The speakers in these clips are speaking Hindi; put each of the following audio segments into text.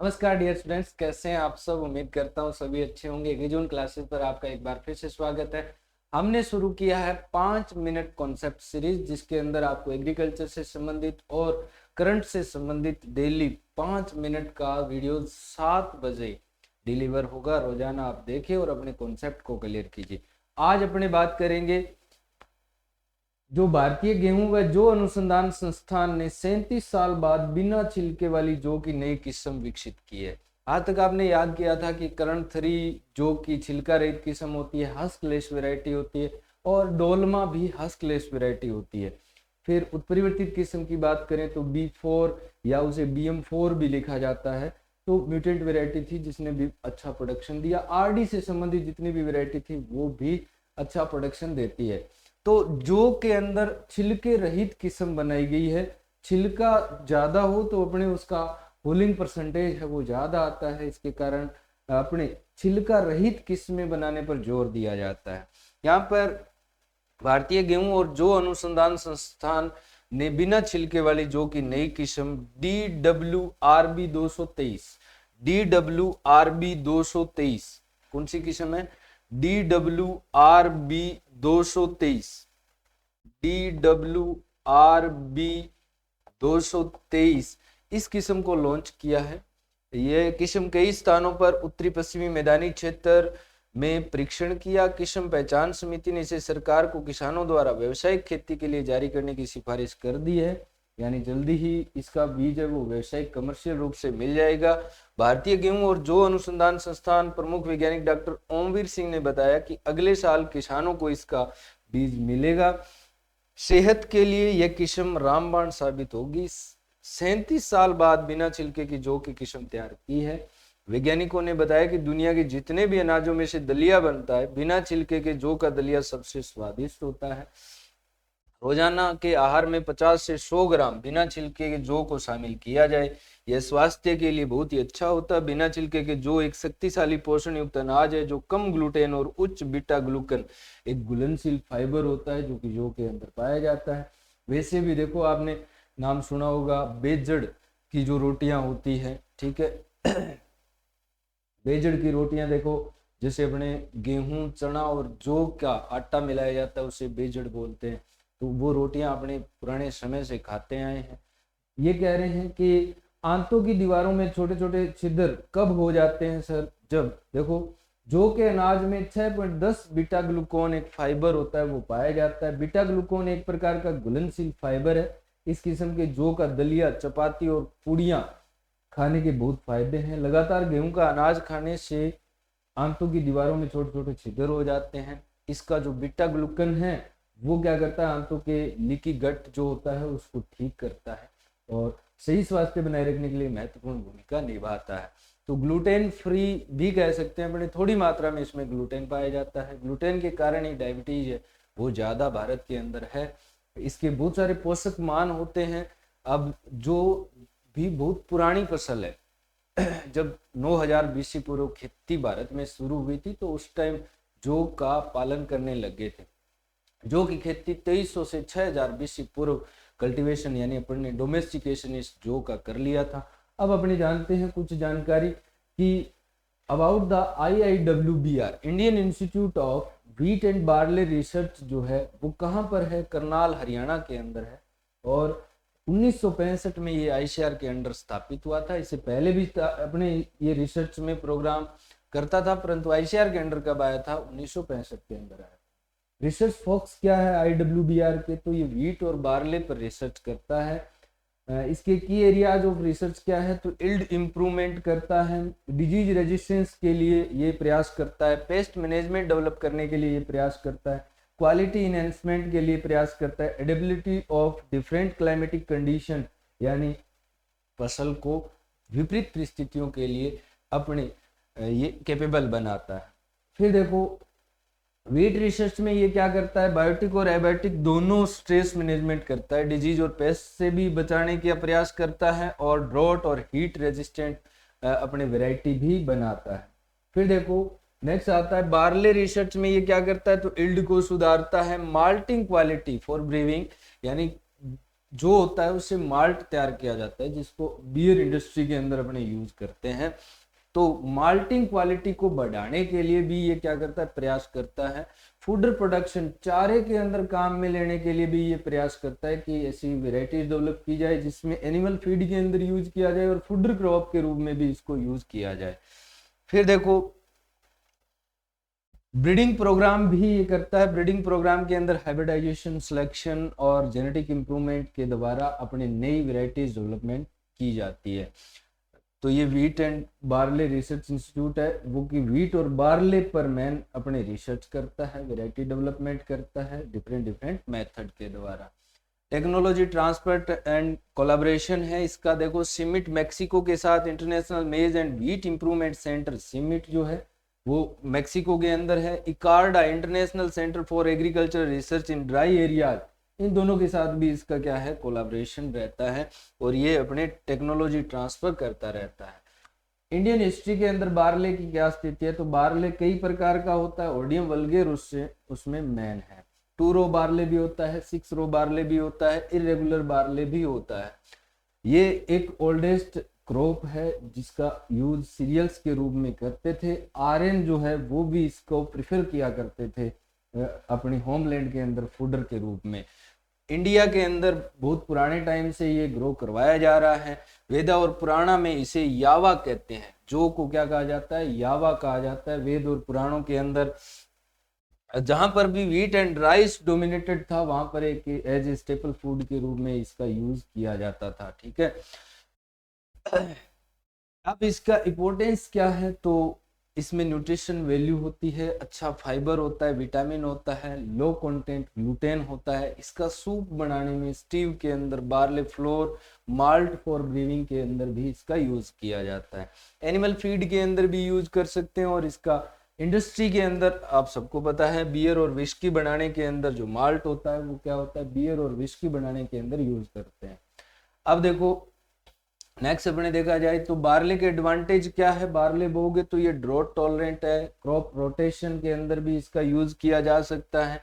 नमस्कार डियर स्टूडेंट्स, कैसे हैं आप सब। उम्मीद करता हूँ सभी अच्छे होंगे। एग्रीजोन क्लासेस पर आपका एक बार फिर से स्वागत है। हमने शुरू किया है 5 मिनट कॉन्सेप्ट सीरीज, जिसके अंदर आपको एग्रीकल्चर से संबंधित और करंट से संबंधित डेली 5 मिनट का वीडियो 7 बजे डिलीवर होगा। रोजाना आप देखिए और अपने कॉन्सेप्ट को क्लियर कीजिए। आज अपने बात करेंगे जो भारतीय गेहूं व जौ अनुसंधान संस्थान ने 37 साल बाद बिना छिलके वाली जौ की नई किस्म विकसित की है। आज तक आपने याद किया था कि करण 3 जौ की छिलका रहित किस्म होती है, हस्कलेस वैरायटी होती है, और डोलमा भी हस्कलेस वैरायटी होती है। फिर उत्परिवर्तित किस्म की बात करें तो B4 या उसे BM4 भी लिखा जाता है, तो म्यूटेंट वैरायटी थी जिसने भी अच्छा प्रोडक्शन दिया। RD से संबंधित जितनी भी वैरायटी थी वो भी अच्छा प्रोडक्शन देती है। तो जौ के अंदर छिलके रहित किस्म बनाई गई है। छिलका ज्यादा हो तो अपने उसका होलिंग परसेंटेज है वो ज्यादा आता है, इसके कारण अपने छिलका रहित किस्में बनाने पर जोर दिया जाता है। यहाँ पर भारतीय गेहूं और जौ अनुसंधान संस्थान ने बिना छिलके वाली जौ की नई किस्म DWRB 223 DWRB 223 कौन सी किस्म है? DWRB 223 DWRB 223 इस किस्म को लॉन्च किया है। यह किस्म कई स्थानों पर उत्तरी पश्चिमी मैदानी क्षेत्र में परीक्षण किया। किस्म पहचान समिति ने इसे सरकार को किसानों द्वारा व्यावसायिक खेती के लिए जारी करने की सिफारिश कर दी है, यानी जल्दी ही इसका बीज है वो व्यावसायिक कमर्शियल रूप से मिल जाएगा। भारतीय गेहूं और जौ अनुसंधान संस्थान प्रमुख वैज्ञानिक डॉक्टर ओमवीर सिंह ने बताया कि अगले साल किसानों को इसका बीज मिलेगा। सेहत के लिए यह किस्म रामबाण साबित होगी। 37 साल बाद बिना छिलके की जौ की किस्म तैयार की है। वैज्ञानिकों ने बताया कि दुनिया के जितने भी अनाजों में से दलिया बनता है, बिना छिलके के जौ का दलिया सबसे स्वादिष्ट होता है। रोजाना के आहार में 50 से 100 ग्राम बिना छिलके के जौ को शामिल किया जाए। यह स्वास्थ्य के लिए बहुत ही अच्छा होता है। बिना छिलके के जौ एक शक्तिशाली पोषण युक्त अनाज है जो कम ग्लूटेन और उच्च बीटा ग्लूकन एक घुलनशील फाइबर होता है जो कि जौ के अंदर पाया जाता है। वैसे भी देखो, आपने नाम सुना होगा बेजड़ की जो रोटियां होती हैं, ठीक है। बेजड़ की रोटियां देखो, जैसे अपने गेहूं, चना और जौ का आटा मिलाया जाता है उसे बेजड़ बोलते हैं। तो वो रोटियां अपने पुराने समय से खाते आए हैं। ये कह रहे हैं कि आंतों की दीवारों में छोटे छोटे छिद्र कब हो जाते हैं सर? जब देखो, जौ के अनाज में 6.10 बीटा ग्लूकोन एक फाइबर होता है वो पाया जाता है। बीटा ग्लूकोन एक प्रकार का घुलनशील फाइबर है। इस किस्म के जौ का दलिया, चपाती और पूड़ियां खाने के बहुत फायदे हैं। लगातार गेहूं का अनाज खाने से आंतों की दीवारों में छोटे छोटे छिद्र हो जाते हैं। इसका जो बीटा ग्लूकन है वो क्या करता है, आंतों के लीकी गट जो होता है उसको ठीक करता है और सही स्वास्थ्य बनाए रखने के लिए महत्वपूर्ण भूमिका निभाता है। तो ग्लूटेन फ्री भी कह सकते हैं, बड़े थोड़ी मात्रा में इसमें ग्लूटेन पाया जाता है। ग्लूटेन के कारण ही डायबिटीज है वो ज्यादा भारत के अंदर है। इसके बहुत सारे पोषक मान होते हैं। अब जो भी बहुत पुरानी फसल है, जब 9000 BC पूर्व खेती भारत में शुरू हुई थी तो उस टाइम जौ का पालन करने लगे थे। जौ की खेती 2300 से 6000 BC पूर्व कल्टीवेशन यानी अपन ने डोमेस्टिकेशन इस जौ का कर लिया था। अब अपने जानते हैं कुछ जानकारी कि about the IIWBR Indian institute of wheat and barley research जो है वो कहाँ पर है? करनाल, हरियाणा के अंदर है। और 1965 में ये ICAR के अंडर स्थापित हुआ था। इससे पहले भी अपने ये रिसर्च में प्रोग्राम करता था, परंतु ICAR के अंडर कब आया था? 1965 के अंदर आया। रिसर्च फोकस क्या है IWBR के? तो ये व्हीट और बार्ले पर रिसर्च करता है। इसके की एरियाज ऑफ रिसर्च क्या है? तो इल्ड इंप्रूवमेंट करता है, डिजीज रेजिस्टेंस के लिए ये प्रयास करता है, पेस्ट मैनेजमेंट डेवलप करने के लिए ये प्रयास करता है, क्वालिटी इनहेंसमेंट के लिए प्रयास करता है, एडेबिलिटी ऑफ डिफरेंट क्लाइमेटिक कंडीशन यानी फसल को विपरीत परिस्थितियों के लिए अपने ये कैपेबल बनाता है। फिर देखो, वीट रिसर्च में ये क्या करता है? बायोटिक और एबायोटिक दोनों स्ट्रेस मैनेजमेंट करता है, डिजीज और पेस्ट से भी बचाने का प्रयास करता है और ड्रॉट और हीट रेजिस्टेंट अपने वैरायटी भी बनाता है। फिर देखो नेक्स्ट आता है बार्ले रिसर्च में ये क्या करता है? तो इल्ड को सुधारता है, माल्टिंग क्वालिटी फॉर ब्रीविंग यानी जो होता है उससे माल्ट तैयार किया जाता है, जिसको बियर इंडस्ट्री के अंदर अपने यूज करते हैं। तो माल्टिंग क्वालिटी को बढ़ाने के लिए भी ये क्या करता है, प्रयास करता है। फूडर प्रोडक्शन, चारे के अंदर काम में लेने के लिए भी ये प्रयास करता है कि ऐसी वेराइटीज डेवलप की जाए जिसमें एनिमल फीड के अंदर यूज किया जाए और फूडर क्रॉप के रूप में भी इसको यूज किया जाए। फिर देखो ब्रीडिंग प्रोग्राम भी ये करता है। ब्रीडिंग प्रोग्राम के अंदर हाइब्रिडाइजेशन, सिलेक्शन और जेनेटिक इंप्रूवमेंट के द्वारा अपने नई वेराइटीज डेवलपमेंट की जाती है। तो ये wheat and barley research institute है, वो कि व्हीट और बार्ले पर मैन अपने रिसर्च करता है, वेराइटी डेवलपमेंट करता है डिफरेंट डिफरेंट मेथड के द्वारा। टेक्नोलॉजी ट्रांसफर एंड कोलैबोरेशन है इसका। देखो सिमिट मैक्सिको के साथ international maize and wheat improvement centre, CIMMYT जो है वो मैक्सिको के अंदर है। ICARDA, international centre for agriculture research in dry areas, इन दोनों के साथ भी इसका क्या है, कोलैबोरेशन रहता है और ये अपने टेक्नोलॉजी ट्रांसफर करता रहता है। इंडियन हिस्ट्री के अंदर बार्ले की क्या स्थिति है, तो बार्ले कई प्रकार का होता है। ओडियम वल्गेर उसमें मैन है। 2 रो बार्ले भी होता है, 6 रो बार्ले भी होता है, इरेगुलर बार्ले भी होता है। ये एक ओल्डेस्ट क्रॉप है जिसका यूज सीरियल्स के रूप में करते थे। आर्यन जो है वो भी इसको प्रिफर किया करते थे अपनी होमलैंड के अंदर फूडर के रूप में। इंडिया के अंदर बहुत पुराने टाइम से ये ग्रो करवाया जा रहा है। वेदा और पुराणा में इसे यावा कहते हैं। जो को क्या कहा जाता है, यावा कहा जाता है। वेद और पुराणों के अंदर जहां पर भी व्हीट एंड राइस डोमिनेटेड था, वहां पर एक एज ए स्टेपल फूड के रूप में इसका यूज किया जाता था। ठीक है, अब इसका इम्पोर्टेंस क्या है, तो इसमें न्यूट्रिशन वैल्यू होती है, अच्छा फाइबर होता है, विटामिन होता है, लो कंटेंट ग्लूटेन होता है। इसका सूप बनाने में स्टीव के अंदर, barley floor, malt for briefing के अंदर भी इसका यूज किया जाता है। एनिमल फीड के अंदर भी यूज कर सकते हैं। और इसका इंडस्ट्री के अंदर आप सबको पता है, बियर और विस्की बनाने के अंदर जो माल्ट होता है वो क्या होता है, बियर और विस्की बनाने के अंदर यूज करते हैं। अब देखो नेक्स्ट अपने देखा जाए तो बार्ले के एडवांटेज क्या है। बार्ले बोगे तो ये ड्रॉट टॉलरेंट है, क्रॉप रोटेशन के अंदर भी इसका यूज किया जा सकता है।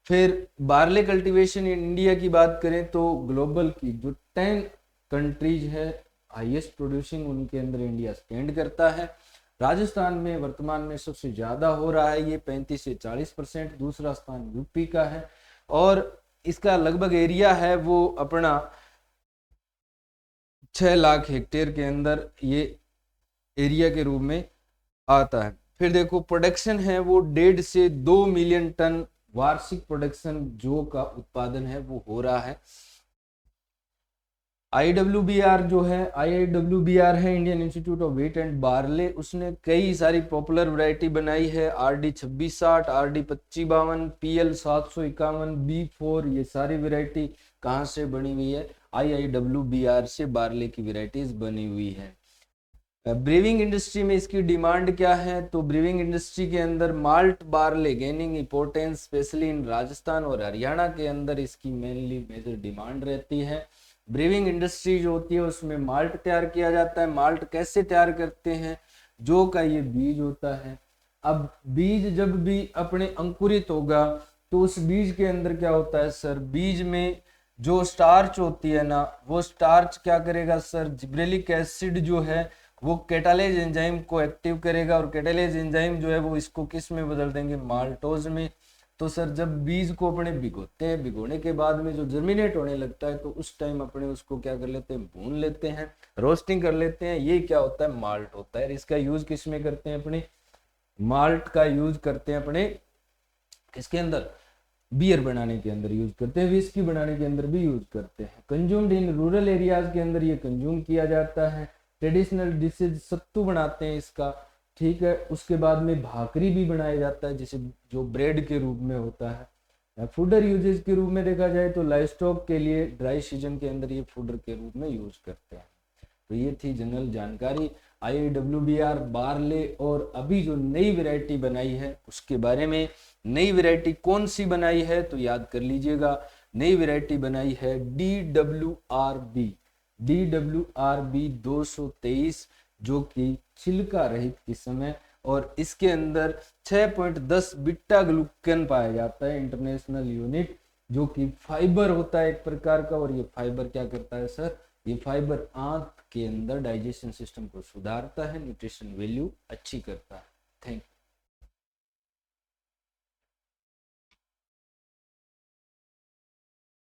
फिर बार्ले कल्टीवेशन इन इंडिया की बात करें तो ग्लोबल की जो 10 कंट्रीज है हाईएस्ट प्रोड्यूसिंग, उनके अंदर इंडिया स्टैंड करता है। राजस्थान में वर्तमान में सबसे ज्यादा हो रहा है, ये 35 से 40%। दूसरा स्थान यूपी का है और इसका लगभग एरिया है वो अपना 6 लाख हेक्टेयर के अंदर ये एरिया के रूप में आता है। फिर देखो प्रोडक्शन है वो 1.5 से 2 मिलियन टन वार्षिक प्रोडक्शन जो का उत्पादन है वो हो रहा है। IWBR जो है, IIWBR है Indian institute of wheat and barley, उसने कई सारी पॉपुलर वैरायटी बनाई है। RD 2660, RD 2552, PL 751, B4, ये सारी वैरायटी कहाँ से बनी हुई है, IIWBR से बार्ले की वैरायटीज बनी हुई है। ब्रीविंग इंडस्ट्री में इसकी डिमांड क्या है, तो ब्रीविंग इंडस्ट्री के अंदर malt barley gaining importance, specially in Rajasthan और हरियाणा के अंदर इसकी मेनली मेजर डिमांड रहती है। ब्रीविंग इंडस्ट्री जो होती है उसमें माल्ट तैयार किया जाता है। माल्ट कैसे तैयार करते हैं, जो का ये बीज होता है। अब बीज जब भी अपने अंकुरित होगा तो उस बीज के अंदर क्या होता है सर, बीज में जो स्टार्च होती है ना, वो स्टार्च क्या करेगा सर, जिब्रेलिक एसिड जो है वो कैटालेज एंजाइम को एक्टिव करेगा और कैटालेज एंजाइम जो है वो इसको किस में बदल देंगे, माल्टोज में। तो सर जब बीज को अपने भिगोते हैं, भिगोने के बाद में जो जर्मिनेट होने लगता है तो उस टाइम अपने उसको क्या कर लेते हैं, भून लेते हैं, रोस्टिंग कर लेते हैं। ये क्या होता है, माल्ट होता है। इसका यूज किस में करते हैं, अपने माल्ट का यूज करते हैं अपने किसके अंदर, बियर बनाने के अंदर यूज करते हैं, विस्की बनाने के अंदर भी यूज करते हैं। कंज्यूम्ड इन रूरल एरियाज के अंदर ये कंज्यूम किया जाता है। ट्रेडिशनल डिशेज सत्तू बनाते हैं इसका, ठीक है। उसके बाद में भाकरी भी बनाया जाता है जिसे जो ब्रेड के रूप में होता है। फूडर यूजेज के रूप में देखा जाए तो लाइवस्टॉक के लिए ड्राई सीजन के अंदर ये फूडर के रूप में यूज करते हैं। तो ये थी जनरल जानकारी IIWBR बार्ले और अभी जो नई वैरायटी बनाई है उसके बारे में। नई वैरायटी कौन सी बनाई है तो याद कर लीजिएगा, नई वैरायटी बनाई है DWRB 223 जो कि छिलका रहित किस्म है और इसके अंदर 6.10 बीटा ग्लूकन पाया जाता है, इंटरनेशनल यूनिट जो कि फाइबर होता है एक प्रकार का। और ये फाइबर क्या करता है सर, ये फाइबर आंत के अंदर डाइजेशन सिस्टम को सुधारता है, न्यूट्रिशन वैल्यू अच्छी करता है। Thank you.